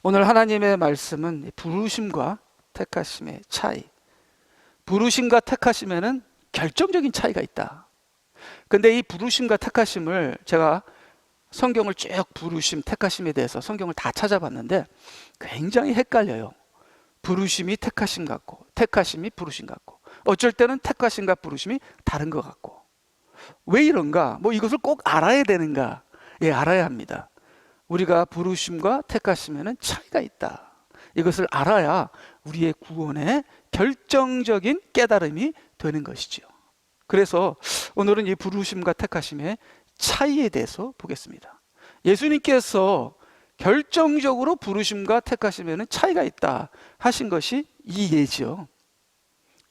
오늘 하나님의 말씀은 부르심과 택하심의 차이. 부르심과 택하심에는 결정적인 차이가 있다. 근데 이 부르심과 택하심을 제가 성경을 쭉 부르심, 택하심에 대해서 성경을 다 찾아봤는데 굉장히 헷갈려요. 부르심이 택하심 같고 택하심이 부르심 같고 어쩔 때는 택하심과 부르심이 다른 것 같고 왜 이런가? 이것을 꼭 알아야 되는가? 예, 알아야 합니다. 우리가 부르심과 택하심에는 차이가 있다. 이것을 알아야 우리의 구원에 결정적인 깨달음이 되는 것이죠. 그래서 오늘은 이 부르심과 택하심의 차이에 대해서 보겠습니다. 예수님께서 결정적으로 부르심과 택하심에는 차이가 있다 하신 것이 이 예지요.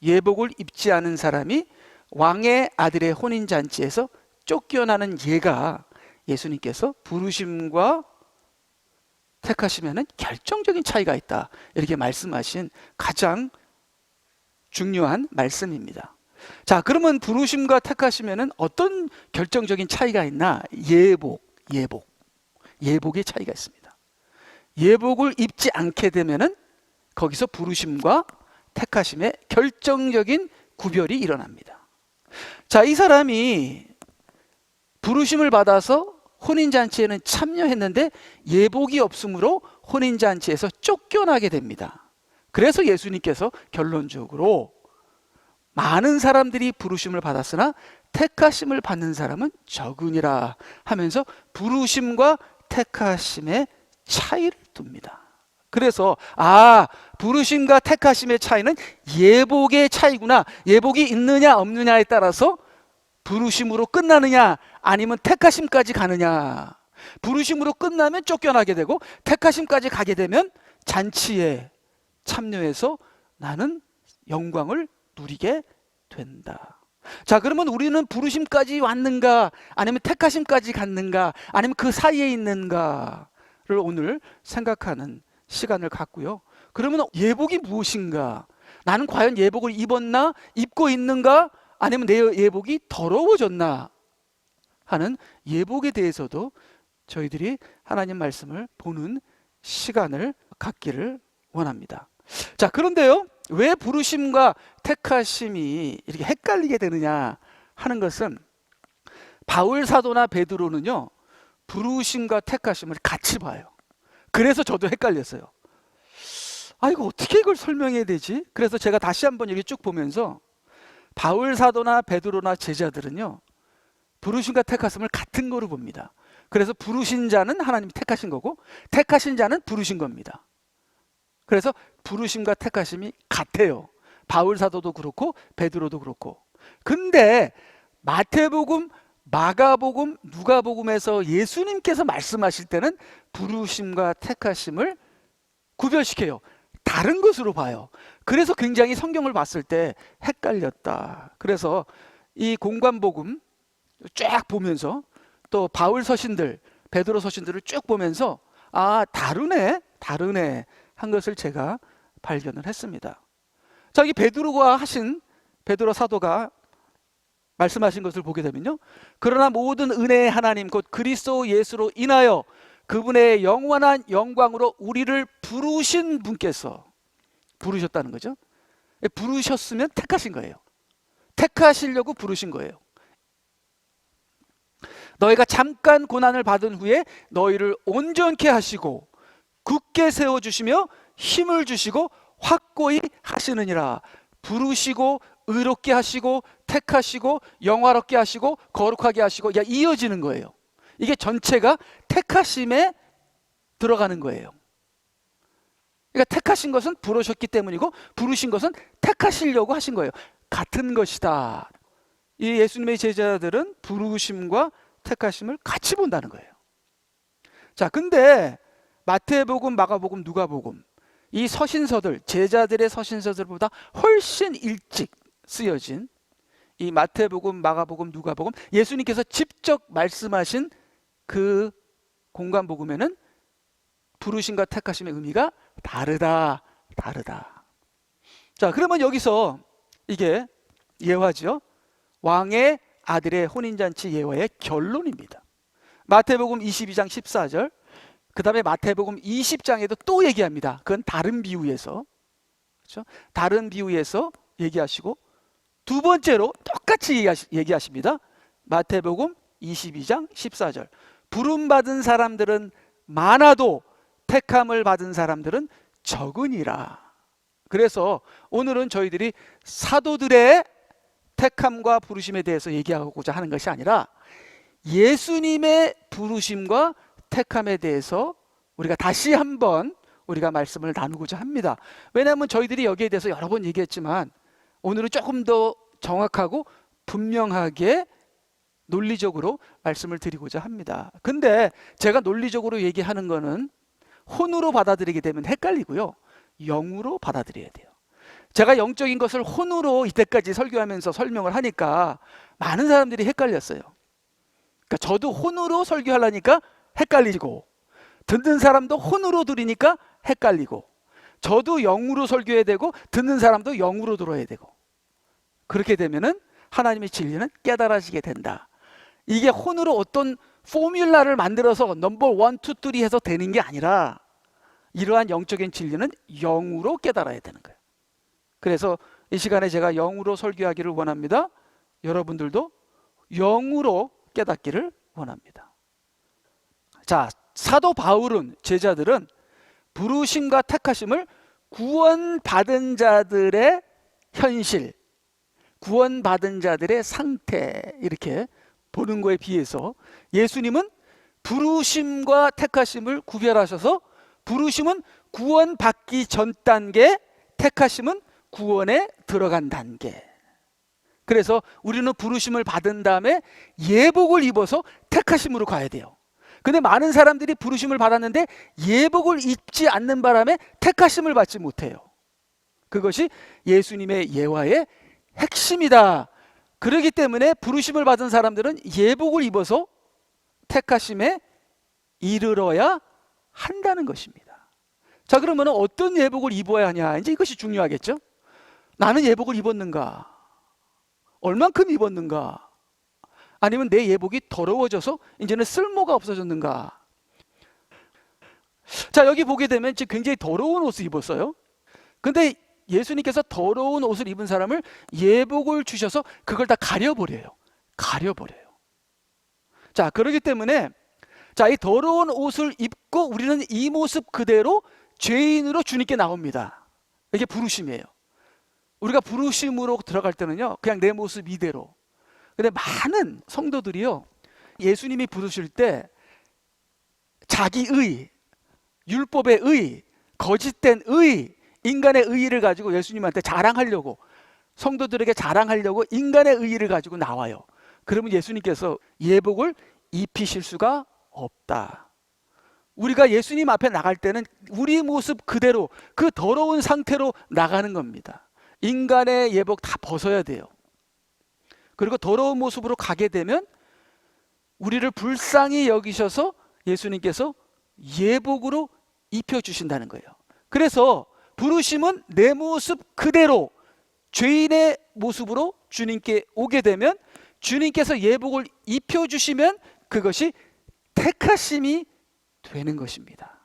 예복을 입지 않은 사람이 왕의 아들의 혼인잔치에서 쫓겨나는 예가 예수님께서 부르심과 택하심에는 결정적인 차이가 있다 이렇게 말씀하신 가장 중요한 말씀입니다. 자, 그러면 부르심과 택하심에는 어떤 결정적인 차이가 있나? 예복의 차이가 있습니다. 예복을 입지 않게 되면은 거기서 부르심과 택하심의 결정적인 구별이 일어납니다. 자, 이 사람이 부르심을 받아서 혼인잔치에는 참여했는데 예복이 없으므로 혼인잔치에서 쫓겨나게 됩니다. 그래서 예수님께서 결론적으로 많은 사람들이 부르심을 받았으나 택하심을 받는 사람은 적으니라 하면서 부르심과 택하심의 차이를 둡니다. 그래서 부르심과 택하심의 차이는 예복의 차이구나. 예복이 있느냐 없느냐에 따라서 부르심으로 끝나느냐 아니면 택하심까지 가느냐. 부르심으로 끝나면 쫓겨나게 되고 택하심까지 가게 되면 잔치에 참여해서 나는 영광을 누리게 된다. 자, 그러면 우리는 부르심까지 왔는가 아니면 택하심까지 갔는가 아니면 그 사이에 있는가를 오늘 생각하는 시간을 갖고요. 그러면 예복이 무엇인가? 나는 과연 예복을 입었나? 입고 있는가? 아니면 내 예복이 더러워졌나? 하는 예복에 대해서도 저희들이 하나님 말씀을 보는 시간을 갖기를 원합니다. 자, 그런데요, 왜 부르심과 택하심이 이렇게 헷갈리게 되느냐 하는 것은 바울 사도나 베드로는요 부르심과 택하심을 같이 봐요. 그래서 저도 헷갈렸어요. 이거 어떻게 이걸 설명해야 되지? 그래서 제가 다시 한번 이렇게 쭉 보면서 바울 사도나 베드로나 제자들은요 부르심과 택하심을 같은 거로 봅니다. 그래서 부르신 자는 하나님이 택하신 거고 택하신 자는 부르신 겁니다. 그래서 부르심과 택하심이 같아요. 바울 사도도 그렇고 베드로도 그렇고. 근데 마태복음, 마가복음, 누가복음에서 예수님께서 말씀하실 때는 부르심과 택하심을 구별시켜요. 다른 것으로 봐요. 그래서 굉장히 성경을 봤을 때 헷갈렸다. 그래서 이 공관복음 쫙 보면서 또 바울 서신들, 베드로 서신들을 쭉 보면서 다르네 한 것을 제가 발견을 했습니다. 자, 이 베드로 사도가 말씀하신 것을 보게 되면요, 그러나 모든 은혜의 하나님 곧 그리스도 예수로 인하여 그분의 영원한 영광으로 우리를 부르신 분께서 부르셨다는 거죠. 부르셨으면 택하신 거예요. 택하시려고 부르신 거예요. 너희가 잠깐 고난을 받은 후에 너희를 온전케 하시고 굳게 세워주시며 힘을 주시고 확고히 하시느니라. 부르시고 의롭게 하시고 택하시고 영화롭게 하시고 거룩하게 하시고 이어지는 거예요. 이게 전체가 택하심에 들어가는 거예요. 그러니까 택하신 것은 부르셨기 때문이고 부르신 것은 택하시려고 하신 거예요. 같은 것이다. 이 예수님의 제자들은 부르심과 택하심을 같이 본다는 거예요. 자, 근데 마태복음, 마가복음, 누가복음 이 서신서들, 제자들의 서신서들보다 훨씬 일찍 쓰여진 이 마태복음, 마가복음, 누가복음, 예수님께서 직접 말씀하신 그 공관복음에는 부르심과 택하심의 의미가 다르다. 자, 그러면 여기서 이게 예화죠. 왕의 아들의 혼인잔치 예화의 결론입니다. 마태복음 22장 14절, 그 다음에 마태복음 20장에도 또 얘기합니다. 그건 다른 비유에서, 그렇죠? 다른 비유에서 얘기하시고, 두 번째로 똑같이 얘기하십니다. 마태복음 22장 14절. 부름받은 사람들은 많아도 택함을 받은 사람들은 적으니라. 그래서 오늘은 저희들이 사도들의 택함과 부르심에 대해서 얘기하고자 하는 것이 아니라 예수님의 부르심과 택함에 대해서 우리가 다시 한번 우리가 말씀을 나누고자 합니다. 왜냐하면 저희들이 여기에 대해서 여러 번 얘기했지만 오늘은 조금 더 정확하고 분명하게 논리적으로 말씀을 드리고자 합니다. 근데 제가 논리적으로 얘기하는 거는 혼으로 받아들이게 되면 헷갈리고요, 영으로 받아들여야 돼요. 제가 영적인 것을 혼으로 이때까지 설교하면서 설명을 하니까 많은 사람들이 헷갈렸어요. 그러니까 저도 혼으로 설교하려니까 헷갈리고, 듣는 사람도 혼으로 들으니까 헷갈리고, 저도 영으로 설교해야 되고 듣는 사람도 영으로 들어야 되고, 그렇게 되면은 하나님의 진리는 깨달아지게 된다. 이게 혼으로 어떤 포뮬라를 만들어서 넘버 1, 2, 3 해서 되는 게 아니라 이러한 영적인 진리는 영으로 깨달아야 되는 거예요. 그래서 이 시간에 제가 영으로 설교하기를 원합니다. 여러분들도 영으로 깨닫기를 원합니다. 자, 사도 바울은, 제자들은 부르심과 택하심을 구원받은 자들의 현실, 구원받은 자들의 상태, 이렇게 보는 거에 비해서 예수님은 부르심과 택하심을 구별하셔서 부르심은 구원받기 전 단계, 택하심은 구원에 들어간 단계. 그래서 우리는 부르심을 받은 다음에 예복을 입어서 택하심으로 가야 돼요. 근데 많은 사람들이 부르심을 받았는데 예복을 입지 않는 바람에 택하심을 받지 못해요. 그것이 예수님의 예화의 핵심이다. 그렇기 때문에 부르심을 받은 사람들은 예복을 입어서 택하심에 이르러야 한다는 것입니다. 자, 그러면 어떤 예복을 입어야 하냐, 이제 이것이 중요하겠죠. 나는 예복을 입었는가? 얼만큼 입었는가? 아니면 내 예복이 더러워져서 이제는 쓸모가 없어졌는가? 자, 여기 보게 되면 지금 굉장히 더러운 옷을 입었어요. 근데 예수님께서 더러운 옷을 입은 사람을 예복을 주셔서 그걸 다 가려버려요. 가려버려요. 자, 그렇기 때문에 자, 이 더러운 옷을 입고 우리는 이 모습 그대로 죄인으로 주님께 나옵니다. 이게 부르심이에요. 우리가 부르심으로 들어갈 때는요, 그냥 내 모습 이대로. 근데 많은 성도들이요, 예수님이 부르실 때 자기의, 율법의 의, 거짓된 의, 인간의 의의를 가지고 예수님한테 자랑하려고, 성도들에게 자랑하려고 인간의 의의를 가지고 나와요. 그러면 예수님께서 예복을 입히실 수가 없다. 우리가 예수님 앞에 나갈 때는 우리 모습 그대로, 그 더러운 상태로 나가는 겁니다. 인간의 예복 다 벗어야 돼요. 그리고 더러운 모습으로 가게 되면 우리를 불쌍히 여기셔서 예수님께서 예복으로 입혀주신다는 거예요. 그래서 부르심은 내 모습 그대로 죄인의 모습으로 주님께 오게 되면 주님께서 예복을 입혀주시면 그것이 택하심이 되는 것입니다.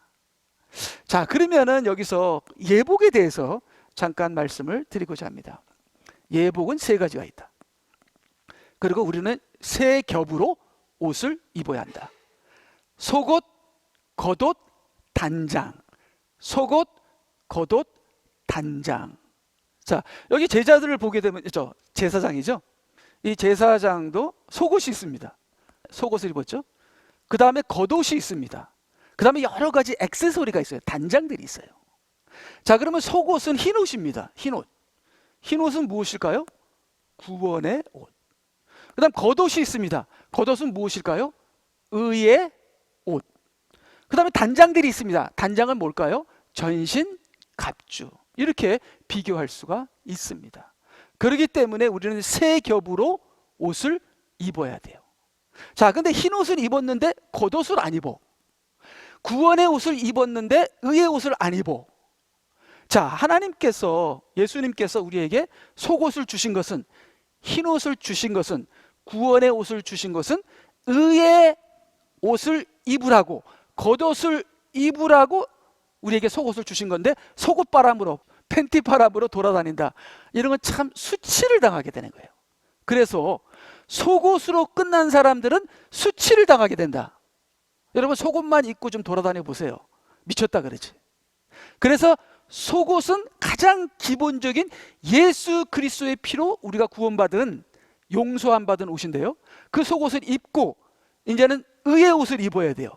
자, 그러면은 여기서 예복에 대해서 잠깐 말씀을 드리고자 합니다. 예복은 세 가지가 있다. 그리고 우리는 세 겹으로 옷을 입어야 한다. 속옷, 겉옷, 단장. 속옷, 겉옷, 단장. 자, 여기 제자들을 보게 되면 제사장이죠. 이 제사장도 속옷이 있습니다. 속옷을 입었죠. 그 다음에 겉옷이 있습니다. 그 다음에 여러 가지 액세서리가 있어요. 단장들이 있어요. 자, 그러면 속옷은 흰옷입니다. 흰옷. 흰옷은 무엇일까요? 구원의 옷. 그 다음 겉옷이 있습니다. 겉옷은 무엇일까요? 의의 옷. 그 다음에 단장들이 있습니다. 단장은 뭘까요? 전신 갑주. 이렇게 비교할 수가 있습니다. 그렇기 때문에 우리는 세 겹으로 옷을 입어야 돼요. 자, 근데 흰 옷을 입었는데 겉옷을 안 입어. 구원의 옷을 입었는데 의의 옷을 안 입어. 자, 하나님께서, 예수님께서 우리에게 속옷을 주신 것은, 흰 옷을 주신 것은, 구원의 옷을 주신 것은 의의 옷을 입으라고, 겉옷을 입으라고 우리에게 속옷을 주신 건데 속옷바람으로, 팬티바람으로 돌아다닌다. 이런 건 참 수치를 당하게 되는 거예요. 그래서 속옷으로 끝난 사람들은 수치를 당하게 된다. 여러분 속옷만 입고 좀 돌아다녀 보세요. 미쳤다 그러지. 그래서 속옷은 가장 기본적인 예수 그리스도의 피로 우리가 구원받은, 용서함 받은 옷인데요, 그 속옷을 입고 이제는 의의 옷을 입어야 돼요.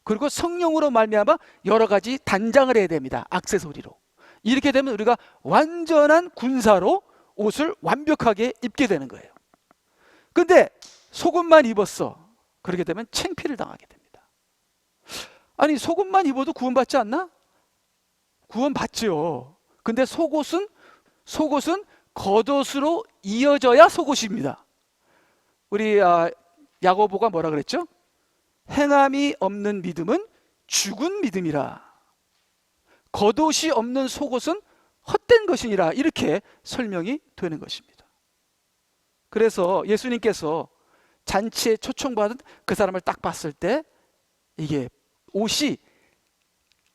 그리고 성령으로 말미암아 여러 가지 단장을 해야 됩니다. 액세서리로. 이렇게 되면 우리가 완전한 군사로 옷을 완벽하게 입게 되는 거예요. 근데 속옷만 입었어. 그렇게 되면 창피를 당하게 됩니다. 아니 속옷만 입어도 구원받지 않나? 구원받죠. 근데 속옷은 겉옷으로 이어져야 속옷입니다. 우리 야고보가 뭐라 그랬죠? 행함이 없는 믿음은 죽은 믿음이라. 겉옷이 없는 속옷은 헛된 것이니라. 이렇게 설명이 되는 것입니다. 그래서 예수님께서 잔치에 초청받은 그 사람을 딱 봤을 때 이게 옷이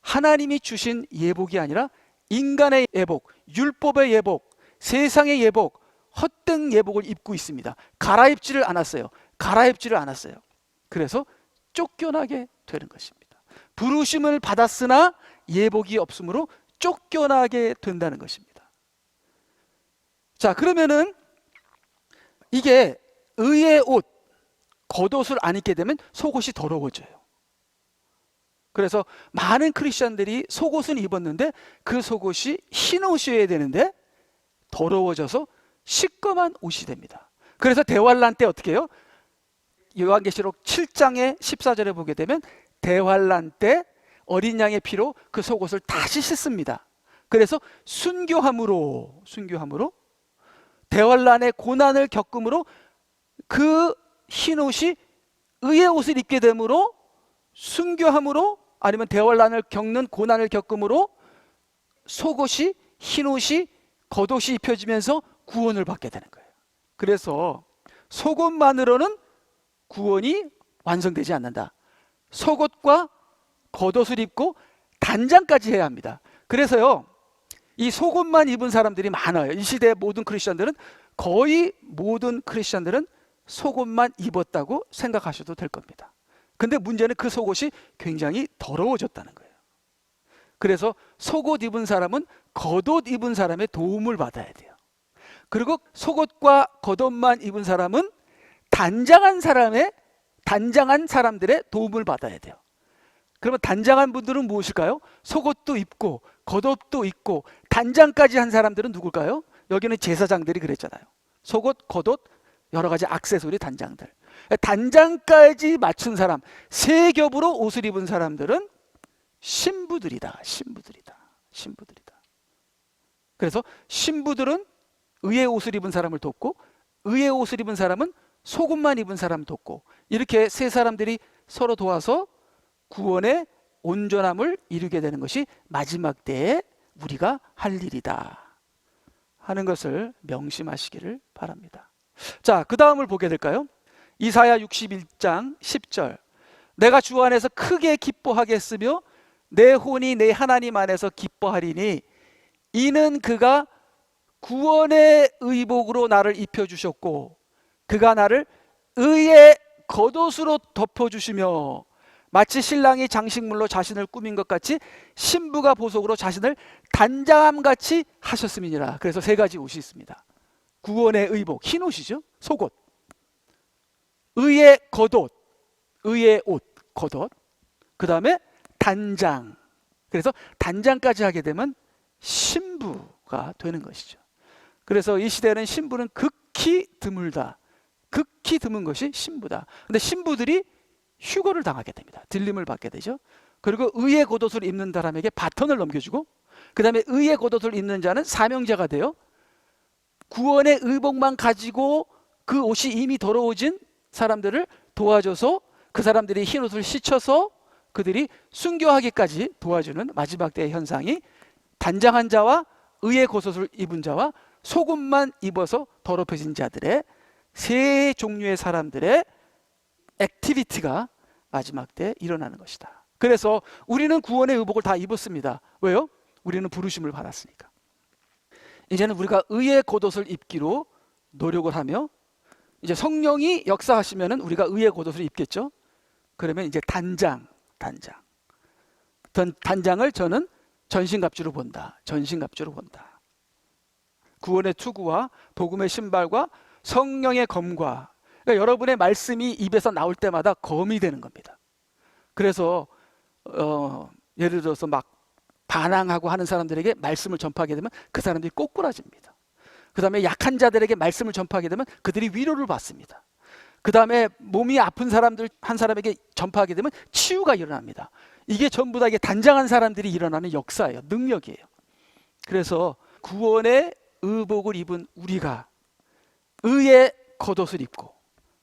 하나님이 주신 예복이 아니라 인간의 예복, 율법의 예복, 세상의 예복, 헛된 예복을 입고 있습니다. 갈아입지를 않았어요. 그래서 쫓겨나게 되는 것입니다. 부르심을 받았으나 예복이 없으므로 쫓겨나게 된다는 것입니다. 자, 그러면은 이게 의의 옷, 겉옷을 안 입게 되면 속옷이 더러워져요. 그래서 많은 크리스천들이 속옷은 입었는데 그 속옷이 흰 옷이어야 되는데 더러워져서 시꺼먼 옷이 됩니다. 그래서 대환란 때 어떻게 해요? 요한계시록 7장의 14절에 보게 되면 대환란 때 어린 양의 피로 그 속옷을 다시 씻습니다. 그래서 순교함으로 대환란의 고난을 겪음으로 그 흰 옷이 의의 옷을 입게 되므로, 순교함으로 아니면 대환란을 겪는 고난을 겪음으로 속옷이, 흰 옷이, 겉옷이 입혀지면서 구원을 받게 되는 거예요. 그래서 속옷만으로는 구원이 완성되지 않는다. 속옷과 겉옷을 입고 단장까지 해야 합니다. 그래서요, 이 속옷만 입은 사람들이 많아요. 이 시대의 모든 크리스천들은, 거의 모든 크리스천들은 속옷만 입었다고 생각하셔도 될 겁니다. 근데 문제는 그 속옷이 굉장히 더러워졌다는 거예요. 그래서 속옷 입은 사람은 겉옷 입은 사람의 도움을 받아야 돼요. 그리고 속옷과 겉옷만 입은 사람은 단장한 사람들의 도움을 받아야 돼요. 그러면 단장한 분들은 무엇일까요? 속옷도 입고 겉옷도 입고 단장까지 한 사람들은 누굴까요? 여기는 제사장들이 그랬잖아요. 속옷, 겉옷, 여러 가지 액세서리 단장들. 단장까지 맞춘 사람, 세 겹으로 옷을 입은 사람들은 신부들이다. 그래서 신부들은 의의 옷을 입은 사람을 돕고, 의의 옷을 입은 사람은 속옷만 입은 사람을 돕고, 이렇게 세 사람들이 서로 도와서 구원의 온전함을 이루게 되는 것이 마지막 때에 우리가 할 일이다 하는 것을 명심하시기를 바랍니다. 자, 그 다음을 보게 될까요? 이사야 61장 10절. 내가 주 안에서 크게 기뻐하겠으며 내 혼이 내 하나님 안에서 기뻐하리니 이는 그가 구원의 의복으로 나를 입혀주셨고 그가 나를 의의 겉옷으로 덮어주시며 마치 신랑이 장식물로 자신을 꾸민 것 같이 신부가 보석으로 자신을 단장함같이 하셨음이니라. 그래서 세 가지 옷이 있습니다. 구원의 의복, 흰 옷이죠. 속옷. 의의 겉옷, 의의 옷, 겉옷. 그 다음에 단장. 그래서 단장까지 하게 되면 신부가 되는 것이죠. 그래서 이 시대는 신부는 극히 드물다. 극히 드문 것이 신부다. 근데 신부들이 휴거를 당하게 됩니다. 들림을 받게 되죠. 그리고 의의 겉옷을 입는 사람에게 바톤을 넘겨주고, 그 다음에 의의 겉옷을 입는 자는 사명자가 되어 구원의 의복만 가지고 그 옷이 이미 더러워진 사람들을 도와줘서 그 사람들이 흰 옷을 씻어서 그들이 순교하기까지 도와주는 마지막 때의 현상이 단장한 자와 의의 겉옷을 입은 자와 속옷만 입어서 더럽혀진 자들의 세 종류의 사람들의 액티비티가 마지막 때 일어나는 것이다. 그래서 우리는 구원의 의복을 다 입었습니다. 왜요? 우리는 부르심을 받았으니까. 이제는 우리가 의의 겉옷을 입기로 노력을 하며, 이제 성령이 역사하시면은 우리가 의의 겉옷을 입겠죠. 그러면 이제 단장을 저는 전신갑주로 본다. 전신갑주로 본다. 구원의 투구와 복음의 신발과 성령의 검과, 그러니까 여러분의 말씀이 입에서 나올 때마다 검이 되는 겁니다. 그래서 예를 들어서 막 반항하고 하는 사람들에게 말씀을 전파하게 되면 그 사람들이 꼬꾸라집니다. 그 다음에 약한 자들에게 말씀을 전파하게 되면 그들이 위로를 받습니다. 그 다음에 몸이 아픈 사람들 한 사람에게 전파하게 되면 치유가 일어납니다. 이게 전부 다 이게 단장한 사람들이 일어나는 역사예요. 능력이에요. 그래서 구원의 의복을 입은 우리가 의의 겉옷을 입고,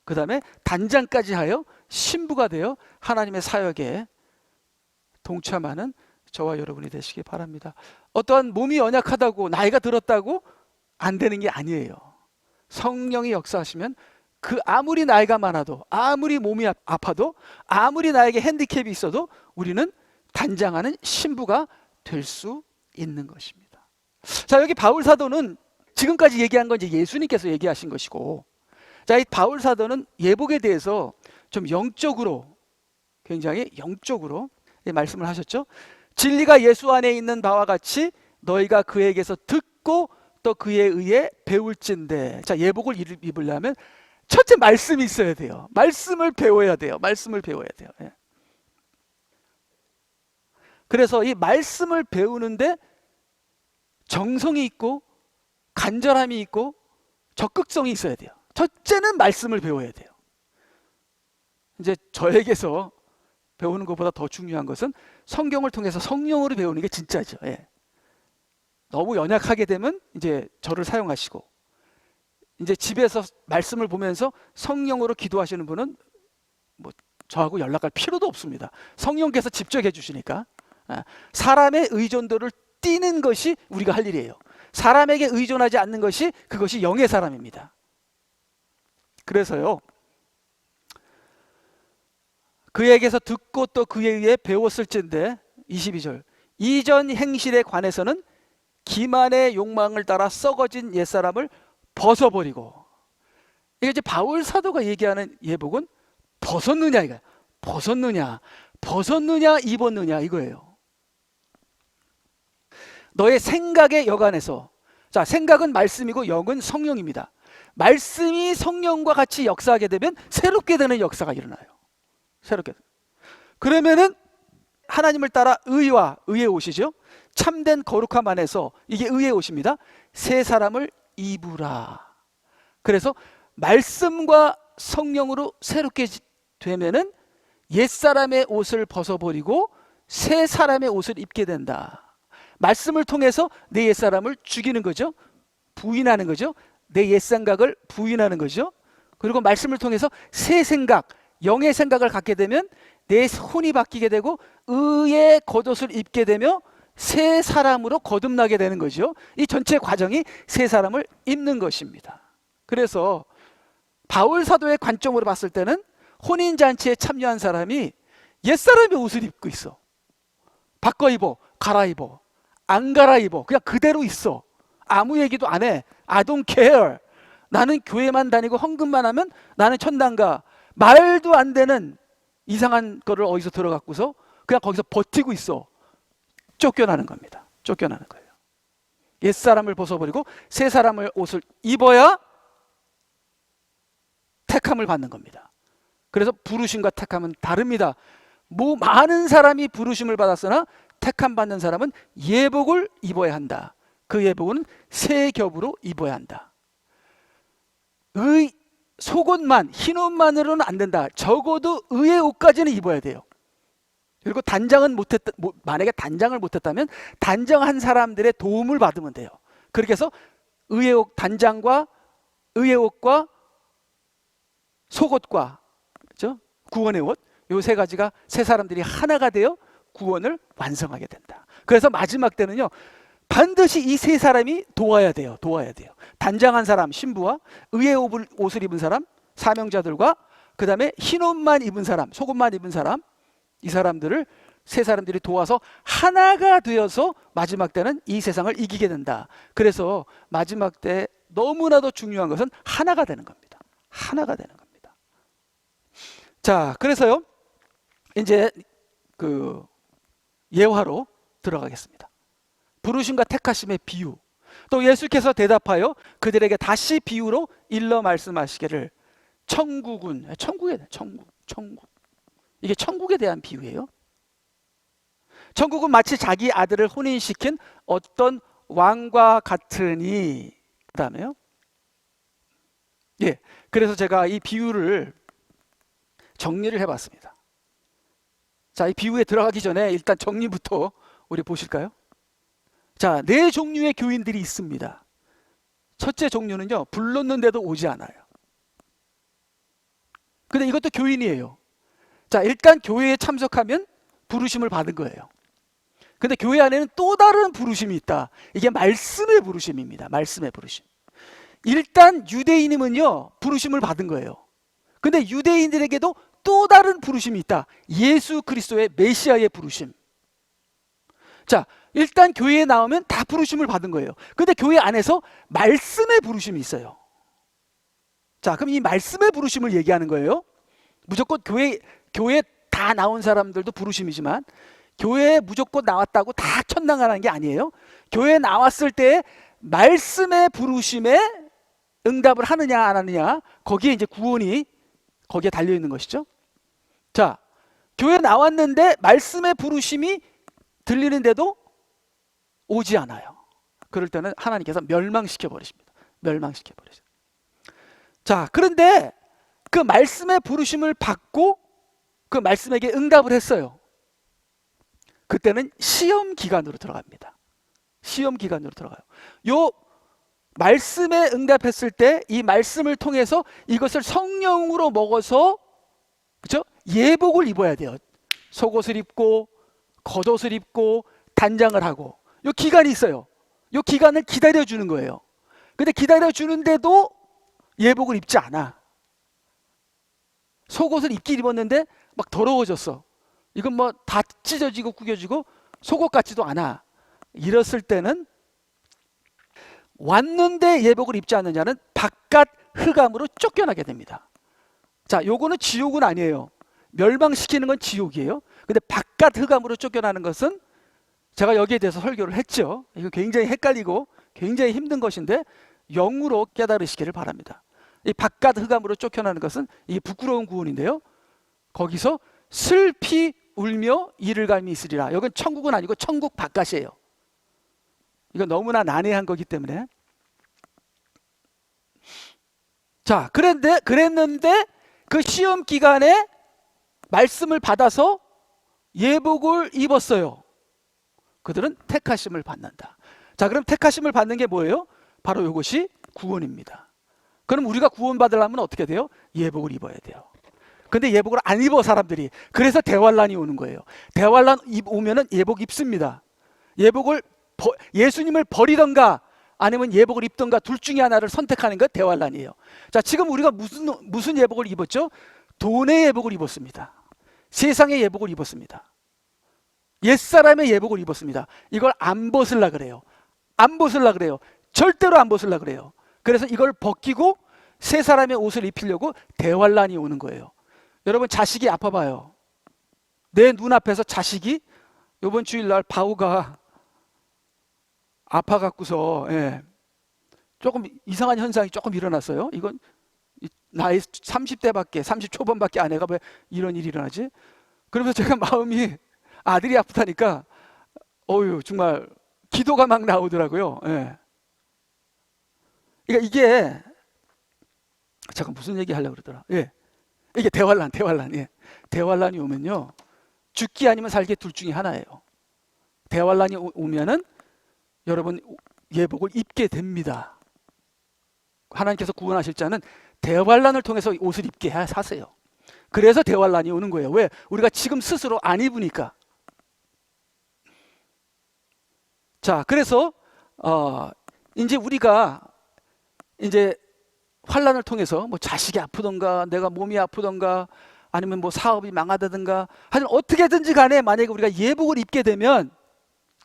그 다음에 단장까지 하여 신부가 되어 하나님의 사역에 동참하는 저와 여러분이 되시기 바랍니다. 어떠한 몸이 연약하다고, 나이가 들었다고 안 되는 게 아니에요. 성령이 역사하시면 그 아무리 나이가 많아도, 아무리 몸이 아파도, 아무리 나에게 핸디캡이 있어도 우리는 단장하는 신부가 될 수 있는 것입니다. 자, 여기 바울 사도는 지금까지 얘기한 건 이제 예수님께서 얘기하신 것이고, 자, 이 바울 사도는 예복에 대해서 좀 영적으로, 굉장히 영적으로 말씀을 하셨죠. 진리가 예수 안에 있는 바와 같이 너희가 그에게서 듣고 또 그에 의해 배울진대. 자, 예복을 입으려면 첫째 말씀이 있어야 돼요. 말씀을 배워야 돼요. 말씀을 배워야 돼요. 예. 그래서 이 말씀을 배우는데 정성이 있고 간절함이 있고 적극성이 있어야 돼요. 첫째는 말씀을 배워야 돼요. 이제 저에게서 배우는 것보다 더 중요한 것은 성경을 통해서 성령으로 배우는 게 진짜죠. 예. 너무 연약하게 되면 이제 저를 사용하시고, 이제 집에서 말씀을 보면서 성령으로 기도하시는 분은 뭐 저하고 연락할 필요도 없습니다. 성령께서 직접 해주시니까. 사람의 의존도를 띄는 것이 우리가 할 일이에요. 사람에게 의존하지 않는 것이, 그것이 영의 사람입니다. 그래서요, 그에게서 듣고 또 그에 의해 배웠을진데, 22절, 이전 행실에 관해서는 기만의 욕망을 따라 썩어진 옛사람을 벗어버리고. 이게 이제 바울 사도가 얘기하는 예복은 벗었느냐, 이거야. 벗었느냐 입었느냐 이거예요. 너의 생각의 여간에서, 자, 생각은 말씀이고 영은 성령입니다. 말씀이 성령과 같이 역사하게 되면 새롭게 되는 역사가 일어나요. 새롭게. 그러면은 하나님을 따라 의와 의의 옷이죠. 참된 거룩함 안에서, 이게 의의 옷입니다. 새 사람을 입으라. 그래서 말씀과 성령으로 새롭게 되면은 옛사람의 옷을 벗어버리고 새 사람의 옷을 입게 된다. 말씀을 통해서 내 옛사람을 죽이는 거죠. 부인하는 거죠. 내 옛생각을 부인하는 거죠. 그리고 말씀을 통해서 새 생각, 영의 생각을 갖게 되면 내 혼이 바뀌게 되고 의의 겉옷을 입게 되며 새 사람으로 거듭나게 되는 거죠. 이 전체 과정이 새 사람을 입는 것입니다. 그래서 바울 사도의 관점으로 봤을 때는 혼인잔치에 참여한 사람이 옛사람의 옷을 입고 있어. 바꿔 입어, 갈아입어, 안 갈아입어, 그냥 그대로 있어. 아무 얘기도 안 해. I don't care. 나는 교회만 다니고 헌금만 하면 나는 천당가. 말도 안 되는 이상한 거를 어디서 들어갖고서 그냥 거기서 버티고 있어. 쫓겨나는 겁니다. 쫓겨나는 거예요. 옛사람을 벗어버리고 새 사람의 옷을 입어야 택함을 받는 겁니다. 그래서 부르심과 택함은 다릅니다. 뭐 많은 사람이 부르심을 받았으나 택함 받는 사람은 예복을 입어야 한다. 그 예복은 새 겹으로 입어야 한다. 속옷만, 흰 옷만으로는 안 된다. 적어도 의의 옷까지는 입어야 돼요. 그리고 만약에 단장을 못했다면 단장한 사람들의 도움을 받으면 돼요. 그렇게 해서 의의 옷, 단장과 의의 옷과 속옷과, 그렇죠? 구원의 옷, 요 세 가지가 세 사람들이 하나가 되어 구원을 완성하게 된다. 그래서 마지막 때는요, 반드시 이 세 사람이 도와야 돼요. 도와야 돼요. 단장한 사람, 신부와 의의 옷을 입은 사람, 사명자들과 그 다음에 흰 옷만 입은 사람, 속옷만 입은 사람, 이 사람들을 세 사람들이 도와서 하나가 되어서 마지막 때는 이 세상을 이기게 된다. 그래서 마지막 때 너무나도 중요한 것은 하나가 되는 겁니다. 하나가 되는 겁니다. 자, 그래서요, 이제 그 예화로 들어가겠습니다. 부르심과 택하심의 비유. 또 예수께서 대답하여 그들에게 다시 비유로 일러 말씀하시기를 천국은, 천국. 이게 천국에 대한 비유예요. 천국은 마치 자기 아들을 혼인시킨 어떤 왕과 같으니. 그 다음에요. 예. 그래서 제가 이 비유를 정리를 해봤습니다. 자, 이 비유에 들어가기 전에 일단 정리부터 우리 보실까요? 자, 네 종류의 교인들이 있습니다. 첫째 종류는요, 불렀는데도 오지 않아요. 근데 이것도 교인이에요. 자, 일단 교회에 참석하면 부르심을 받은 거예요. 근데 교회 안에는 또 다른 부르심이 있다. 이게 말씀의 부르심입니다. 말씀의 부르심. 일단 유대인이면요, 부르심을 받은 거예요. 근데 유대인들에게도 또 다른 부르심이 있다. 예수 그리스도의 메시아의 부르심. 자, 일단 교회에 나오면 다 부르심을 받은 거예요. 근데 교회 안에서 말씀의 부르심이 있어요. 자, 그럼 이 말씀의 부르심을 얘기하는 거예요. 무조건 교회 다 나온 사람들도 부르심이지만 교회에 무조건 나왔다고 다 천당하는 게 아니에요. 교회에 나왔을 때 말씀의 부르심에 응답을 하느냐 안 하느냐, 거기에 이제 구원이 거기에 달려 있는 것이죠. 자, 교회에 나왔는데 말씀의 부르심이 들리는데도 오지 않아요. 그럴 때는 하나님께서 멸망시켜 버리십니다. 멸망시켜 버리죠. 자, 그런데 그 말씀의 부르심을 받고 그 말씀에게 응답을 했어요. 그때는 시험 기간으로 들어갑니다. 시험 기간으로 들어가요. 요 말씀에 응답했을 때 이 말씀을 통해서 이것을 성령으로 먹어서, 그렇죠? 예복을 입어야 돼요. 속옷을 입고 겉옷을 입고 단장을 하고, 요 기간이 있어요. 요 기간을 기다려 주는 거예요. 근데 기다려 주는데도 예복을 입지 않아. 속옷을 입긴 입었는데 막 더러워졌어. 이건 뭐 다 찢어지고 구겨지고 속옷 같지도 않아. 이랬을 때는 왔는데 예복을 입지 않느냐는 바깥 흑암으로 쫓겨나게 됩니다. 자, 요거는 지옥은 아니에요. 멸망시키는 건 지옥이에요. 근데 바깥 흑암으로 쫓겨나는 것은 제가 여기에 대해서 설교를 했죠. 이거 굉장히 헷갈리고 굉장히 힘든 것인데 영으로 깨달으시기를 바랍니다. 이 바깥 흑암으로 쫓겨나는 것은 이 부끄러운 구원인데요. 거기서 슬피 울며 이를 갈미 있으리라. 여긴 천국은 아니고 천국 바깥이에요. 이건 너무나 난해한 거기 때문에. 자, 그랬는데 그 시험 기간에 말씀을 받아서 예복을 입었어요. 그들은 택하심을 받는다. 자, 그럼 택하심을 받는 게 뭐예요? 바로 이것이 구원입니다. 그럼 우리가 구원받으려면 어떻게 돼요? 예복을 입어야 돼요. 근데 예복을 안 입어 사람들이. 그래서 대환란이 오는 거예요. 대환란 오면은 예복 입습니다. 예수님을 버리던가 아니면 예복을 입던가 둘 중에 하나를 선택하는 것 대환란이에요. 자, 지금 우리가 무슨 예복을 입었죠? 돈의 예복을 입었습니다. 세상의 예복을 입었습니다. 옛사람의 예복을 입었습니다. 이걸 안 벗으려 그래요. 안 벗으려 그래요. 절대로 안 벗으려 그래요. 그래서 이걸 벗기고 새 사람의 옷을 입히려고 대환란이 오는 거예요. 여러분, 자식이 아파봐요. 내 눈앞에서 자식이, 이번 주일날 바우가 아파갖고서 조금 이상한 현상이 조금 일어났어요. 이건 나이 30대밖에 30 초반밖에 안 해가 왜 이런 일이 일어나지? 그러면서 제가 마음이, 아들이 아프다니까 정말 기도가 막 나오더라고요. 그러니까 이게 잠깐 무슨 얘기 하려고 그러더라. 이게 대환란. 대환란이 오면요, 죽기 아니면 살기 둘 중에 하나예요. 대환란이 오면은 여러분 예복을 입게 됩니다. 하나님께서 구원하실 자는 대환란을 통해서 옷을 입게 하세요. 그래서 대환란이 오는 거예요. 왜? 우리가 지금 스스로 안 입으니까. 자, 그래서 이제 우리가 이제 환란을 통해서 뭐 자식이 아프던가 내가 몸이 아프던가 아니면 뭐 사업이 망하다든가 하여튼 어떻게든지 간에 만약에 우리가 예복을 입게 되면,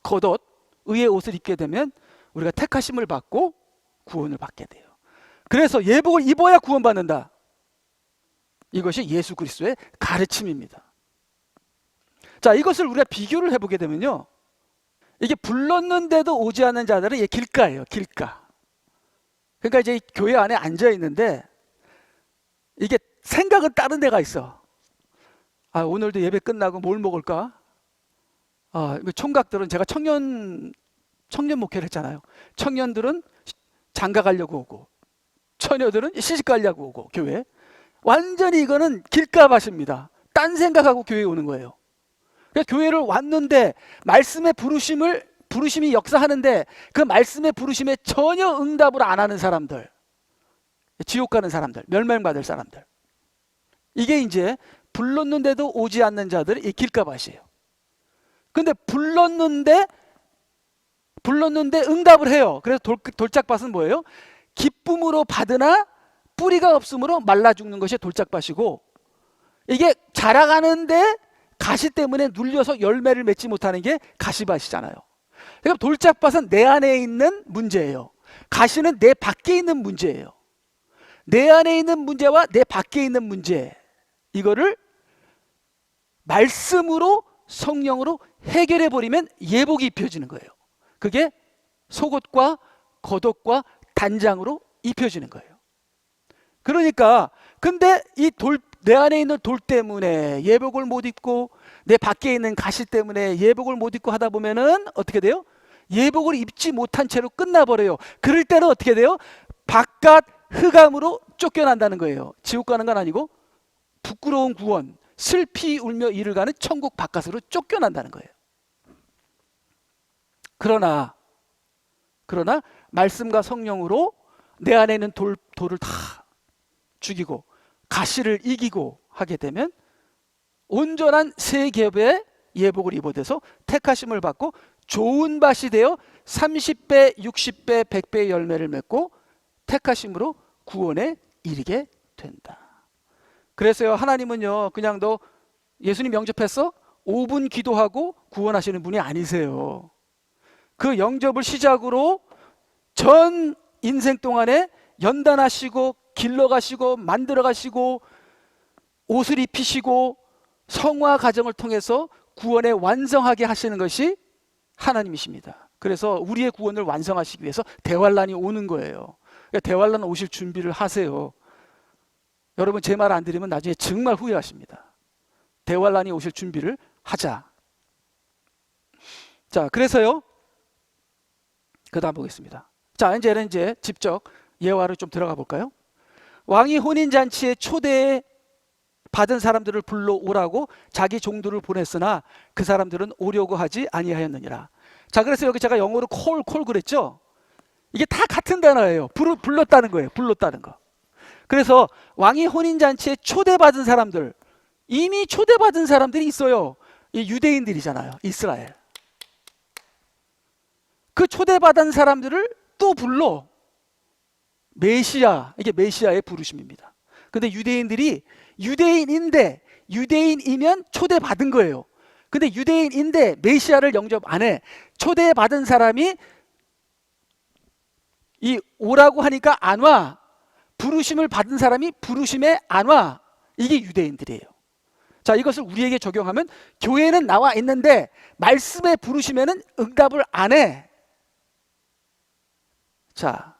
겉옷, 의의 옷을 입게 되면 우리가 택하심을 받고 구원을 받게 돼요. 그래서 예복을 입어야 구원받는다. 이것이 예수 그리스도의 가르침입니다. 자, 이것을 우리가 비교를 해보게 되면요, 이게 불렀는데도 오지 않는 자들은 이게 길가예요. 길가. 그러니까 이제 교회 안에 앉아 있는데 이게 생각은 다른 데가 있어. 아, 오늘도 예배 끝나고 뭘 먹을까? 아, 총각들은, 제가 청년 목회를 했잖아요. 청년들은 장가 가려고 오고, 처녀들은 시집 가려고 오고, 교회. 완전히 이거는 길가밭입니다. 딴 생각하고 교회에 오는 거예요. 그러니까 교회를 왔는데 말씀의 부르심이 역사하는데 그 말씀의 부르심에 전혀 응답을 안 하는 사람들, 지옥 가는 사람들, 멸망받을 사람들, 이게 이제 불렀는데도 오지 않는 자들이 이 길가밭이에요. 근데 불렀는데 응답을 해요. 그래서 돌짝밭은 뭐예요? 기쁨으로 받으나 뿌리가 없으므로 말라 죽는 것이 돌짝밭이고, 이게 자라가는데 가시 때문에 눌려서 열매를 맺지 못하는 게 가시밭이잖아요. 그러니까 돌짝밭은 내 안에 있는 문제예요. 가시는 내 밖에 있는 문제예요. 내 안에 있는 문제와 내 밖에 있는 문제, 이거를 말씀으로, 성령으로 해결해 버리면 예복이 입혀지는 거예요. 그게 속옷과 겉옷과 단장으로 입혀지는 거예요. 그러니까 근데 내 안에 있는 돌 때문에 예복을 못 입고, 내 밖에 있는 가시 때문에 예복을 못 입고 하다 보면은 어떻게 돼요? 예복을 입지 못한 채로 끝나버려요. 그럴 때는 어떻게 돼요? 바깥 흑암으로 쫓겨난다는 거예요. 지옥 가는 건 아니고 부끄러운 구원, 슬피 울며 이를 가는 천국 바깥으로 쫓겨난다는 거예요. 그러나 말씀과 성령으로 내 안에 있는 돌을 다 죽이고 가시를 이기고 하게 되면 온전한 새 겹의 예복을 입어돼서 택하심을 받고 좋은 밭이 되어 30배, 60배, 100배의 열매를 맺고 택하심으로 구원에 이르게 된다. 그래서요, 하나님은요, 그냥 너 예수님 영접했어? 5분 기도하고 구원하시는 분이 아니세요. 그 영접을 시작으로 전 인생 동안에 연단하시고 길러가시고 만들어가시고 옷을 입히시고 성화 과정을 통해서 구원에 완성하게 하시는 것이 하나님이십니다. 그래서 우리의 구원을 완성하시기 위해서 대환란이 오는 거예요. 그러니까 대환란 오실 준비를 하세요. 여러분, 제 말 안 들으면 나중에 정말 후회하십니다. 대환란이 오실 준비를 하자. 자, 그래서요, 그 다음 보겠습니다. 자, 이제는 직접 예화를 좀 들어가 볼까요? 왕이 혼인잔치에 초대에 받은 사람들을 불러오라고 자기 종들을 보냈으나 그 사람들은 오려고 하지 아니하였느니라. 자, 그래서 여기 제가 영어로 콜 그랬죠? 이게 다 같은 단어예요. 불렀다는 거예요. 불렀다는 거. 그래서 왕이 혼인잔치에 초대받은 사람들, 이미 초대받은 사람들이 있어요. 이 유대인들이잖아요. 이스라엘. 그 초대받은 사람들을 또 불러. 메시아, 이게 메시아의 부르심입니다. 근데 유대인들이 유대인이면 초대받은 거예요. 근데 유대인인데 메시아를 영접 안 해. 초대받은 사람이 오라고 하니까 안 와. 부르심을 받은 사람이 부르심에 안 와. 이게 유대인들이에요. 자, 이것을 우리에게 적용하면 교회는 나와 있는데 말씀에 부르심에는 응답을 안 해. 자,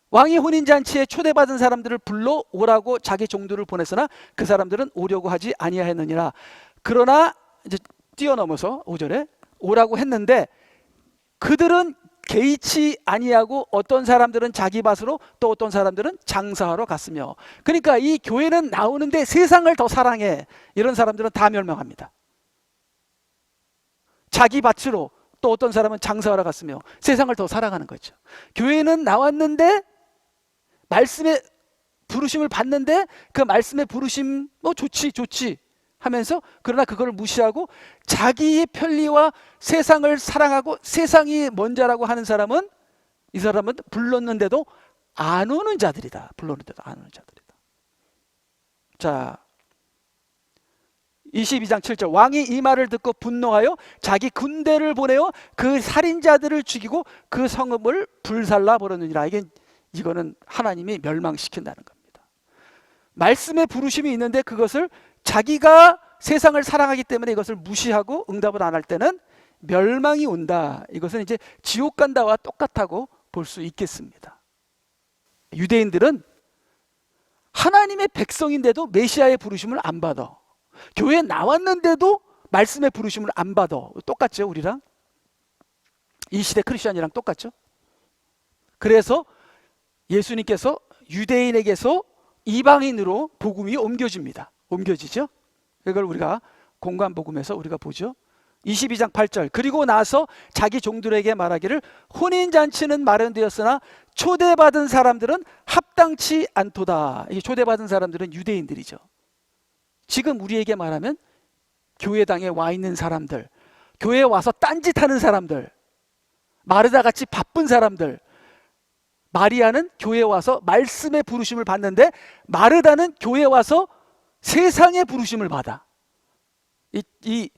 왕이 혼인잔치에 초대받은 사람들을 불러 오라고 자기 종들을 보냈으나 그 사람들은 오려고 하지 아니하였느니라. 그러나 이제 뛰어넘어서 5절에 오라고 했는데 그들은 개의치 아니하고 어떤 사람들은 자기 밭으로 또 어떤 사람들은 장사하러 갔으며. 그러니까 이 교회는 나오는데 세상을 더 사랑해. 이런 사람들은 다 멸망합니다. 자기 밭으로 또 어떤 사람은 장사하러 갔으며 세상을 더 사랑하는 거죠. 교회는 나왔는데 말씀의 부르심을 받는데 그 말씀의 부르심 좋지 하면서 그러나 그걸 무시하고 자기의 편리와 세상을 사랑하고 세상이 먼저라고 하는 사람은 이 사람은 불렀는데도 안 오는 자들이다. 불렀는데도 안 오는 자들이다. 자, 22장 7절 왕이 이 말을 듣고 분노하여 자기 군대를 보내어 그 살인자들을 죽이고 그 성읍을 불살라 버렸느니라. 이거는 하나님이 멸망시킨다는 겁니다. 말씀의 부르심이 있는데 그것을 자기가 세상을 사랑하기 때문에 이것을 무시하고 응답을 안 할 때는 멸망이 온다. 이것은 이제 지옥 간다와 똑같다고 볼 수 있겠습니다. 유대인들은 하나님의 백성인데도 메시아의 부르심을 안 받아. 교회에 나왔는데도 말씀의 부르심을 안 받아. 똑같죠, 우리랑? 이 시대 크리스천이랑 똑같죠? 그래서 예수님께서 유대인에게서 이방인으로 복음이 옮겨집니다. 옮겨지죠? 이걸 우리가 공관복음에서 우리가 보죠. 22장 8절 그리고 나서 자기 종들에게 말하기를 혼인잔치는 마련되었으나 초대받은 사람들은 합당치 않도다. 이게 초대받은 사람들은 유대인들이죠. 지금 우리에게 말하면 교회당에 와 있는 사람들, 교회에 와서 딴짓하는 사람들, 마르다 같이 바쁜 사람들. 마리아는 교회에 와서 말씀의 부르심을 받는데 마르다는 교회에 와서 세상의 부르심을 받아. 이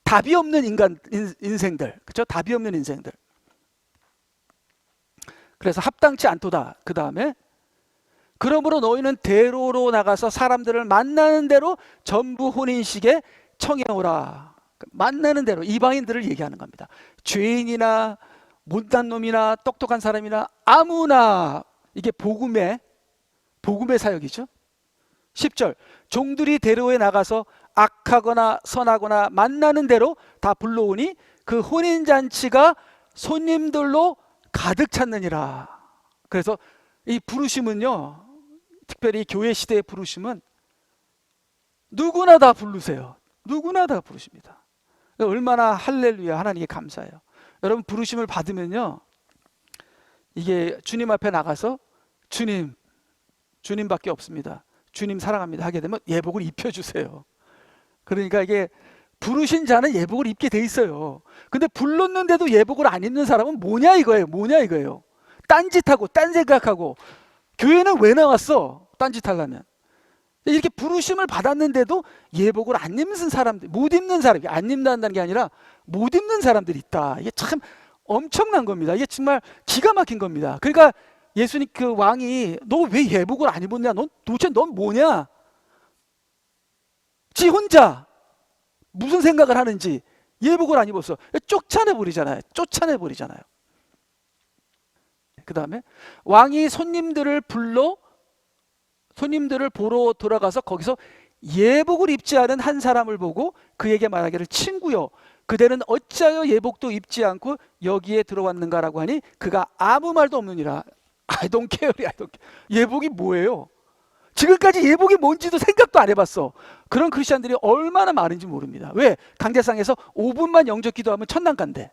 답이 없는 인생들, 그렇죠? 답이 없는 인생들. 그래서 합당치 않도다. 그 다음에 그러므로 너희는 대로로 나가서 사람들을 만나는 대로 전부 혼인식에 청해오라. 만나는 대로 이방인들을 얘기하는 겁니다. 죄인이나 못난 놈이나 똑똑한 사람이나 아무나 이게 복음의 사역이죠. 10절 종들이 대로에 나가서 악하거나 선하거나 만나는 대로 다 불러오니 그 혼인잔치가 손님들로 가득 찼느니라. 그래서 이 부르심은요, 특별히 교회 시대의 부르심은 누구나 다 부르세요. 누구나 다 부르십니다. 얼마나 할렐루야, 하나님께 감사해요. 여러분 부르심을 받으면요, 이게 주님 앞에 나가서 주님밖에 없습니다, 주님 사랑합니다 하게 되면 예복을 입혀주세요. 그러니까 이게 부르신 자는 예복을 입게 돼 있어요. 근데 불렀는데도 예복을 안 입는 사람은 뭐냐 이거예요. 딴짓하고 딴 생각하고. 교회는 왜 나왔어? 딴짓하려면. 이렇게 부르심을 받았는데도 예복을 안 입는 사람들, 못 입는 사람이, 안 입는다는 게 아니라 못 입는 사람들이 있다. 이게 참 엄청난 겁니다. 이게 정말 기가 막힌 겁니다. 그러니까 예수님 그 왕이 너 왜 예복을 안 입었냐? 도대체 넌 뭐냐? 지 혼자 무슨 생각을 하는지 예복을 안 입었어. 쫓아내버리잖아요. 그 다음에 왕이 손님들을 보러 돌아가서 거기서 예복을 입지 않은 한 사람을 보고 그에게 말하기를 친구여 그대는 어찌하여 예복도 입지 않고 여기에 들어왔는가라고 하니 그가 아무 말도 없느니라. I don't care. 예복이 뭐예요? 지금까지 예복이 뭔지도 생각도 안 해봤어. 그런 크리스찬들이 얼마나 많은지 모릅니다. 왜? 강대상에서 5분만 영접 기도하면 천당 간대.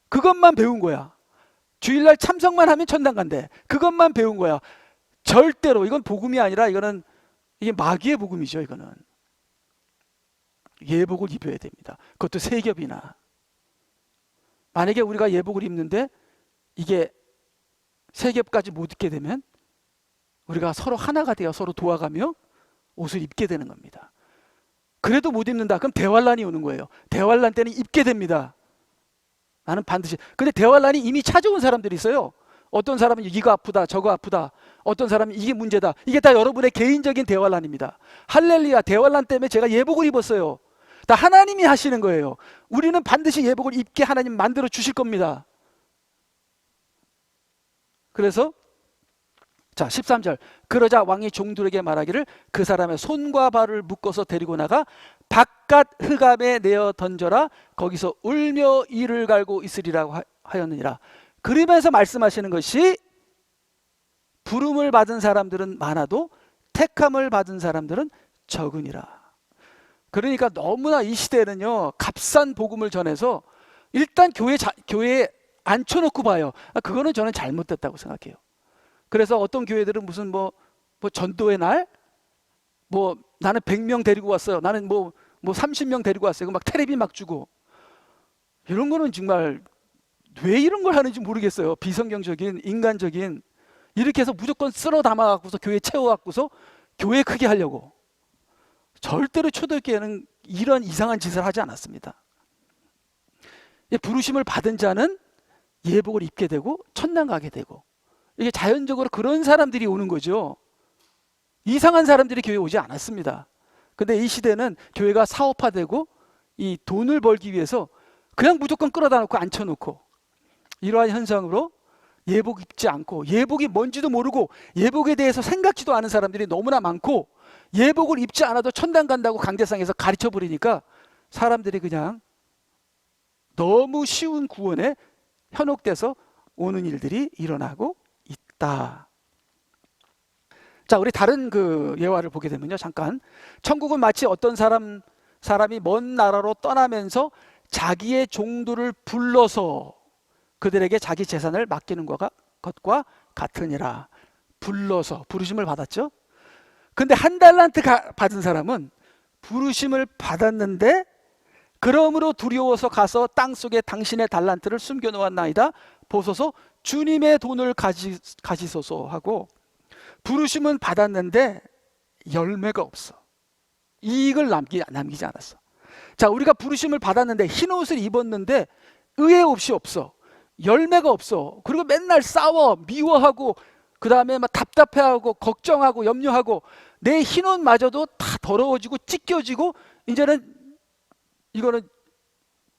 그것만 배운 거야. 주일날 참석만 하면 천당 간대. 그것만 배운 거야. 절대로 이건 복음이 아니라 이게 마귀의 복음이죠. 이거는 예복을 입어야 됩니다. 그것도 세 겹이나. 만약에 우리가 예복을 입는데 이게 세 겹까지 못 입게 되면 우리가 서로 하나가 되어 서로 도와가며 옷을 입게 되는 겁니다. 그래도 못 입는다. 그럼 대환란이 오는 거예요. 대환란 때는 입게 됩니다. 나는 반드시. 근데 대환란이 이미 찾아온 사람들이 있어요. 어떤 사람은 이거 아프다 저거 아프다, 어떤 사람은 이게 문제다. 이게 다 여러분의 개인적인 대환란입니다. 할렐루야, 대환란 때문에 제가 예복을 입었어요. 다 하나님이 하시는 거예요. 우리는 반드시 예복을 입게 하나님 만들어 주실 겁니다. 그래서 자 13절 그러자 왕이 종들에게 말하기를 그 사람의 손과 발을 묶어서 데리고 나가 바깥 흑암에 내어 던져라. 거기서 울며 이를 갈고 있으리라고 하였느니라. 그러면서 말씀하시는 것이 부름을 받은 사람들은 많아도 택함을 받은 사람들은 적으니라. 그러니까 너무나 이 시대에는요, 값싼 복음을 전해서 일단 교회에 앉혀놓고 봐요. 그거는 저는 잘못됐다고 생각해요. 그래서 어떤 교회들은 무슨 뭐 전도의 날, 나는 100명 데리고 왔어요. 나는 30명 데리고 왔어요. 막 테레비 막 주고. 이런 거는 정말 왜 이런 걸 하는지 모르겠어요. 비성경적인, 인간적인. 이렇게 해서 무조건 쓸어 담아갖고서 교회 채워갖고서 교회 크게 하려고. 절대로 초대교회는 이런 이상한 짓을 하지 않았습니다. 부르심을 받은 자는 예복을 입게 되고 천당 가게 되고, 이게 자연적으로 그런 사람들이 오는 거죠. 이상한 사람들이 교회에 오지 않았습니다. 근데 이 시대는 교회가 사업화되고 이 돈을 벌기 위해서 그냥 무조건 끌어다 놓고 앉혀놓고, 이러한 현상으로 예복 입지 않고, 예복이 뭔지도 모르고 예복에 대해서 생각지도 않은 사람들이 너무나 많고, 예복을 입지 않아도 천당 간다고 강대상에서 가르쳐 버리니까 사람들이 그냥 너무 쉬운 구원에 현혹돼서 오는 일들이 일어나고 있다. 자, 우리 다른 그 예화를 보게 되면요, 잠깐. 천국은 마치 어떤 사람이 먼 나라로 떠나면서 자기의 종들을 불러서 그들에게 자기 재산을 맡기는 것과 같으니라. 불러서, 부르심을 받았죠. 근데 한 달란트 받은 사람은 부르심을 받았는데 그러므로 두려워서 가서 땅속에 당신의 달란트를 숨겨놓았나이다. 보소서 주님의 돈을 가지소서 하고, 부르심은 받았는데 열매가 없어. 이익을 남기지 않았어. 자, 우리가 부르심을 받았는데 흰 옷을 입었는데 의회 없이 없어. 열매가 없어. 그리고 맨날 싸워, 미워하고, 그 다음에 막 답답해하고, 걱정하고, 염려하고, 내 흰 옷마저도 다 더러워지고 찢겨지고, 이제는 이거는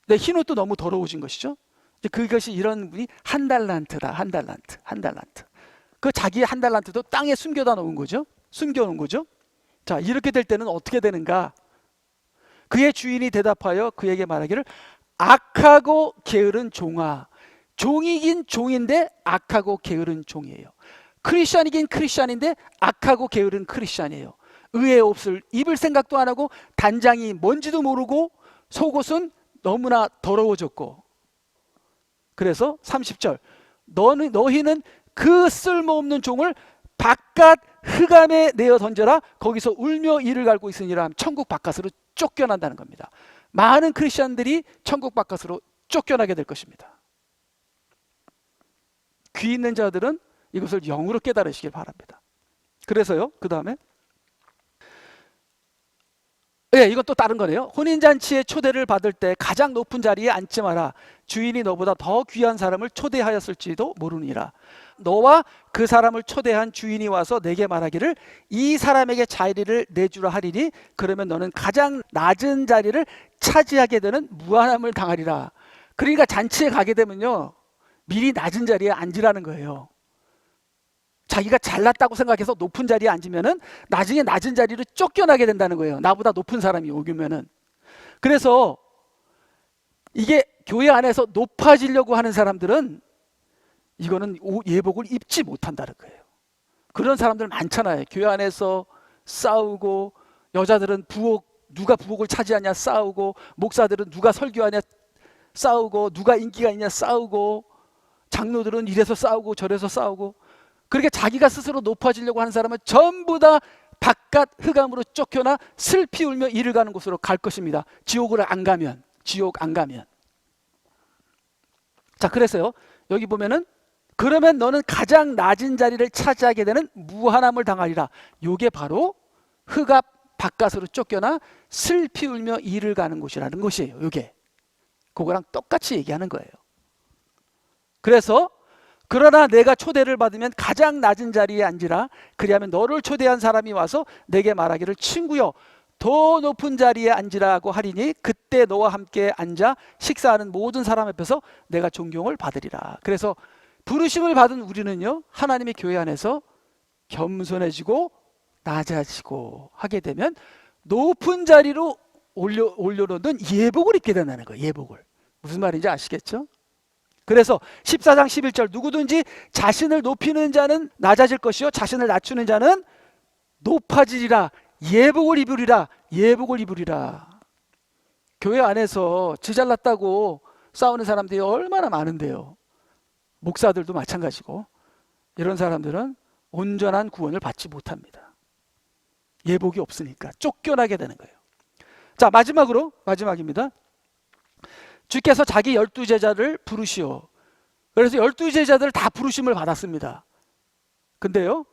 내 흰 옷도 너무 더러워진 것이죠. 그것이 이런 분이 한 달란트다. 한 달란트. 그 자기의 한 달란트도 땅에 숨겨놓은 거죠. 자, 이렇게 될 때는 어떻게 되는가? 그의 주인이 대답하여 그에게 말하기를, 악하고 게으른 종아. 종이긴 종인데 악하고 게으른 종이에요. 크리스찬이긴 크리스찬인데 악하고 게으른 크리스찬이에요. 의에 옷을 입을 생각도 안 하고, 단장이 뭔지도 모르고, 속옷은 너무나 더러워졌고. 그래서 30절, 너희는 그 쓸모없는 종을 바깥 흑암에 내어 던져라. 거기서 울며 이를 갈고 있으니라. 천국 바깥으로 쫓겨난다는 겁니다. 많은 크리스찬들이 천국 바깥으로 쫓겨나게 될 것입니다. 귀 있는 자들은 이것을 영으로 깨달으시길 바랍니다. 그래서요, 그 다음에 이건 또 다른 거네요. 혼인잔치에 초대를 받을 때 가장 높은 자리에 앉지 마라. 주인이 너보다 더 귀한 사람을 초대하였을지도 모르니라. 너와 그 사람을 초대한 주인이 와서 내게 말하기를, 이 사람에게 자리를 내주라 하리니, 그러면 너는 가장 낮은 자리를 차지하게 되는 무한함을 당하리라. 그러니까 잔치에 가게 되면요, 미리 낮은 자리에 앉으라는 거예요. 자기가 잘났다고 생각해서 높은 자리에 앉으면은 나중에 낮은 자리로 쫓겨나게 된다는 거예요. 나보다 높은 사람이 오면은. 그래서 이게 교회 안에서 높아지려고 하는 사람들은 이거는 예복을 입지 못한다는 거예요. 그런 사람들 많잖아요. 교회 안에서 싸우고, 여자들은 누가 부엌을 차지하냐 싸우고, 목사들은 누가 설교하냐 싸우고, 누가 인기가 있냐 싸우고, 장로들은 이래서 싸우고 저래서 싸우고. 그렇게 자기가 스스로 높아지려고 하는 사람은 전부 다 바깥 흑암으로 쫓겨나 슬피 울며 이를 가는 곳으로 갈 것입니다. 지옥 안 가면. 자, 그래서요, 여기 보면은, 그러면 너는 가장 낮은 자리를 차지하게 되는 무한함을 당하리라. 요게 바로 흑암 바깥으로 쫓겨나 슬피 울며 이를 가는 곳이라는 것이에요. 요게 그거랑 똑같이 얘기하는 거예요. 그래서 그러나 내가 초대를 받으면 가장 낮은 자리에 앉으라. 그리하면 너를 초대한 사람이 와서 내게 말하기를, 친구여 더 높은 자리에 앉으라고 하리니, 그때 너와 함께 앉아 식사하는 모든 사람 앞에서 내가 존경을 받으리라. 그래서 부르심을 받은 우리는요, 하나님의 교회 안에서 겸손해지고 낮아지고 하게 되면 높은 자리로 올려놓는 예복을 입게 된다는 거예요. 예복을. 무슨 말인지 아시겠죠? 그래서 14장 11절, 누구든지 자신을 높이는 자는 낮아질 것이요 자신을 낮추는 자는 높아지리라. 예복을 입으리라. 교회 안에서 지 잘났다고 싸우는 사람들이 얼마나 많은데요. 목사들도 마찬가지고. 이런 사람들은 온전한 구원을 받지 못합니다. 예복이 없으니까 쫓겨나게 되는 거예요. 자, 마지막입니다. 주께서 자기 12제자를 부르시오. 그래서 12제자들 다 부르심을 받았습니다. 근데요,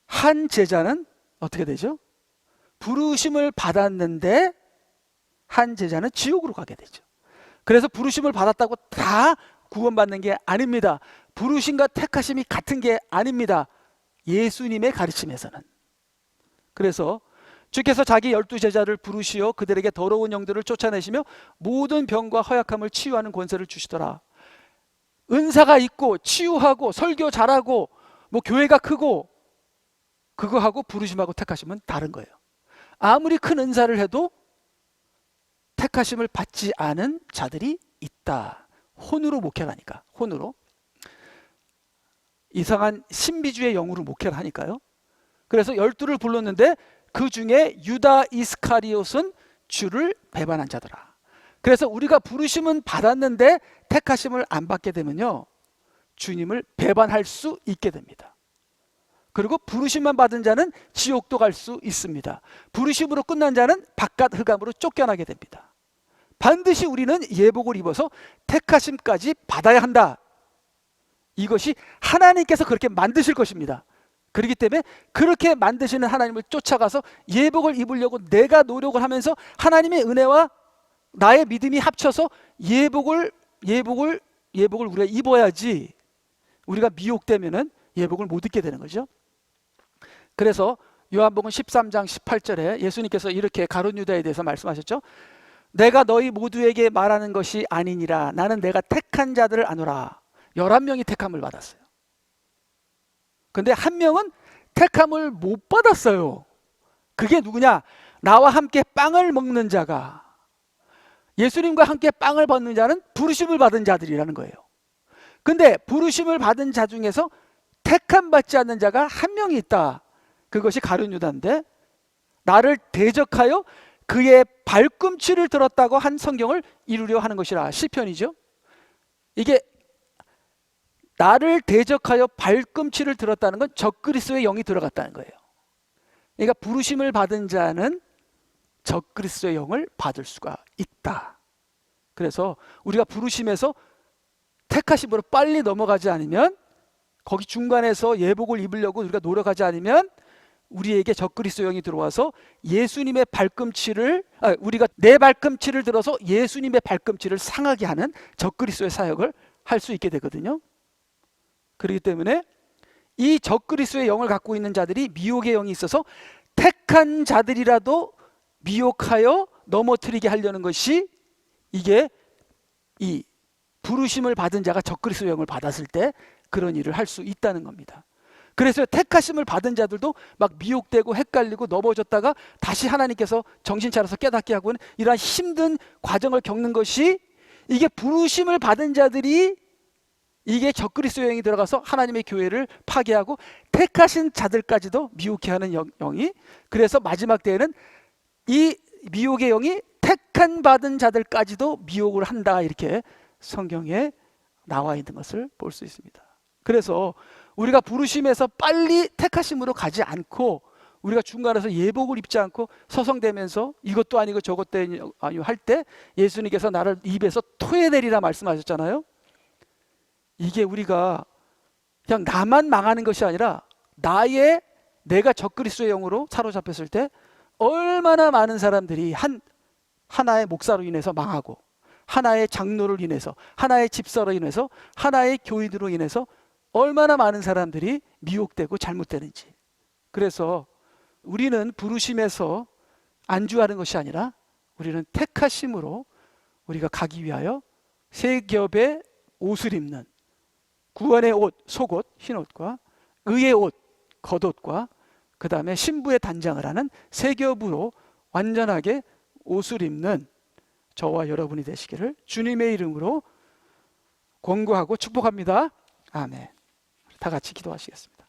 한 제자는 어떻게 되죠? 부르심을 받았는데 한 제자는 지옥으로 가게 되죠. 그래서 부르심을 받았다고 다 구원받는 게 아닙니다. 부르심과 택하심이 같은 게 아닙니다. 예수님의 가르침에서는. 그래서 주께서 자기 12제자를 부르시어 그들에게 더러운 영들을 쫓아내시며 모든 병과 허약함을 치유하는 권세를 주시더라. 은사가 있고 치유하고 설교 잘하고 뭐 교회가 크고 그거하고 부르심하고 택하심은 다른 거예요. 아무리 큰 은사를 해도 택하심을 받지 않은 자들이 있다. 혼으로 목회를 하니까. 혼으로. 이상한 신비주의 영으로 목회를 하니까요. 그래서 12를 불렀는데 그 중에 유다 이스카리옷은 주를 배반한 자더라. 그래서 우리가 부르심은 받았는데 택하심을 안 받게 되면요, 주님을 배반할 수 있게 됩니다. 그리고 부르심만 받은 자는 지옥도 갈 수 있습니다. 부르심으로 끝난 자는 바깥 흑암으로 쫓겨나게 됩니다. 반드시 우리는 예복을 입어서 택하심까지 받아야 한다. 이것이 하나님께서 그렇게 만드실 것입니다. 그렇기 때문에 그렇게 만드시는 하나님을 쫓아가서 예복을 입으려고 내가 노력을 하면서 하나님의 은혜와 나의 믿음이 합쳐서 예복을 우리가 입어야지, 우리가 미혹되면은 예복을 못 입게 되는 거죠. 그래서 요한복음 13장 18절에 예수님께서 이렇게 가룟 유다에 대해서 말씀하셨죠. 내가 너희 모두에게 말하는 것이 아니니라. 나는 내가 택한 자들을 아노라. 11명이 택함을 받았어요. 근데 한 명은 택함을 못 받았어요. 그게 누구냐? 나와 함께 빵을 먹는 자가. 예수님과 함께 빵을 받는 자는 부르심을 받은 자들이라는 거예요. 근데 부르심을 받은 자 중에서 택함 받지 않는 자가 한 명이 있다. 그것이 가룟 유다인데, 나를 대적하여 그의 발꿈치를 들었다고 한 성경을 이루려 하는 것이라. 시편이죠. 이게 나를 대적하여 발꿈치를 들었다는 건 적그리스도의 영이 들어갔다는 거예요. 그러니까 부르심을 받은 자는 적그리스도의 영을 받을 수가 있다. 그래서 우리가 부르심에서 택하심으로 빨리 넘어가지 않으면, 거기 중간에서 예복을 입으려고 우리가 노력하지 않으면 우리에게 적그리스도 영이 들어와서 예수님의 발꿈치를, 우리가 내 발꿈치를 들어서 예수님의 발꿈치를 상하게 하는 적그리스도의 사역을 할 수 있게 되거든요. 그렇기 때문에 이 적그리스도의 영을 갖고 있는 자들이 미혹의 영이 있어서 택한 자들이라도 미혹하여 넘어뜨리게 하려는 것이, 이게 이 부르심을 받은 자가 적그리스도의 영을 받았을 때 그런 일을 할 수 있다는 겁니다. 그래서 택하심을 받은 자들도 막 미혹되고 헷갈리고 넘어졌다가 다시 하나님께서 정신 차려서 깨닫게 하고는 이러한 힘든 과정을 겪는 것이, 이게 부르심을 받은 자들이 이게 적그리스도의 영이 들어가서 하나님의 교회를 파괴하고 택하신 자들까지도 미혹해 하는 영이, 그래서 마지막 때에는 이 미혹의 영이 택한 받은 자들까지도 미혹을 한다. 이렇게 성경에 나와 있는 것을 볼 수 있습니다. 그래서 우리가 부르심에서 빨리 택하심으로 가지 않고, 우리가 중간에서 예복을 입지 않고 서성대면서 이것도 아니고 저것도 아니고 할 때 예수님께서 나를 입에서 토해내리라 말씀하셨잖아요. 이게 우리가 그냥 나만 망하는 것이 아니라 내가 적그리스도의 영으로 사로잡혔을 때 얼마나 많은 사람들이 하나의 목사로 인해서 망하고, 하나의 장로를 인해서, 하나의 집사로 인해서, 하나의 교인으로 인해서 얼마나 많은 사람들이 미혹되고 잘못되는지. 그래서 우리는 부르심에서 안주하는 것이 아니라 우리는 택하심으로 우리가 가기 위하여 세 겹의 옷을 입는, 구원의 옷, 속옷, 흰옷과 의의 옷, 겉옷과 그 다음에 신부의 단장을 하는 세 겹으로 완전하게 옷을 입는 저와 여러분이 되시기를 주님의 이름으로 권고하고 축복합니다. 아멘. 다 같이 기도하시겠습니다.